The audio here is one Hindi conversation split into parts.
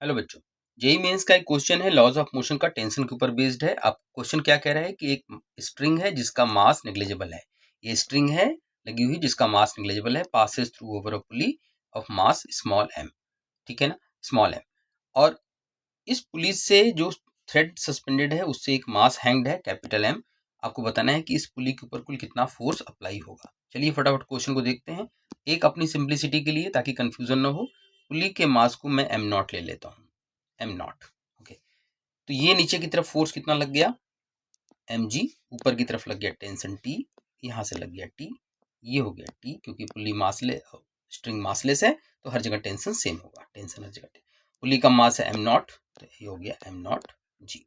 हेलो बच्चों, जेई मेंस का एक क्वेश्चन है लॉज ऑफ मोशन का टेंशन के ऊपर बेस्ड है। आप क्वेश्चन क्या कह रहा है कि एक स्ट्रिंग है जिसका मास नेग्लिजिबल है। ये स्ट्रिंग है लगी हुई जिसका मास नेग्लिजिबल है, passes through over a pulley of mass small m, ठीक है ना, स्मॉल m। और इस पुली से जो थ्रेड सस्पेंडेड है उससे एक मास हैंग्ड है कैपिटल M। आपको बताना है कि इस पुली के ऊपर कुल कितना फोर्स अप्लाई होगा। चलिए फटाफट क्वेश्चन को देखते हैं। एक अपनी सिंप्लिसिटी के लिए, ताकि कंफ्यूजन ना हो, पुली के मास को मैं m नॉट ले लेता हूँ, m नॉट। ओके, तो ये नीचे की तरफ फोर्स कितना लग गया, mg। ऊपर की तरफ लग गया टेंशन T, यहाँ से लग गया T, ये हो गया T। क्योंकि पुली मासले स्ट्रिंग मासलेस है तो हर जगह टेंशन सेम होगा, टेंशन हर जगह। पुली का मास है m नॉट, तो ये हो गया m नॉट g।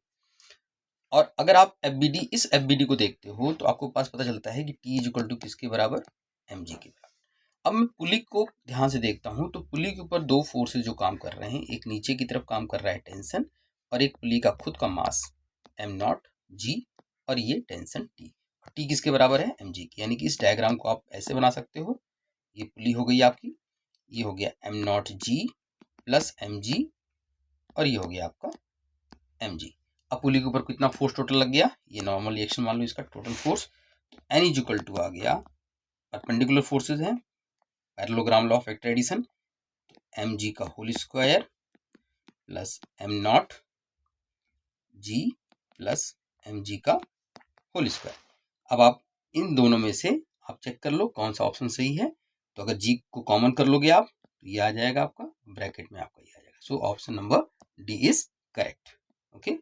और अगर आप इस FBD को देखते हो तो आपको पास पता चलता है कि T इज इक्वल टू किसके बराबर, mg के बराबर। अब मैं पुली को ध्यान से देखता हूं तो पुली के ऊपर दो फोर्सेस जो काम कर रहे हैं, एक नीचे की तरफ काम कर रहा है टेंशन, और एक पुली का खुद का मास m नॉट g, और ये टेंशन T। और T किसके बराबर है, mg की। यानी कि इस डायग्राम को आप ऐसे बना सकते हो, ये पुली हो गई आपकी, ये हो गया m not g plus mg, और ये हो गया आपका mg। अब पुली के ऊपर कितना फोर्स टोटल लग गया, ये नॉर्मल रिएक्शन मान लो इसका total force. n is equal to आ गया, परपेंडिकुलर फोर्सेज हैं, parallelogram law of vector addition, mg का whole square plus m not g plus mg का होल स्क्वायर। अब आप इन दोनों में से आप चेक कर लो कौन सा ऑप्शन सही है। तो अगर g को कॉमन कर लोगे आप तो ये आ जाएगा आपका, ब्रैकेट में आपका ये आ जाएगा। So option number D is correct. Okay.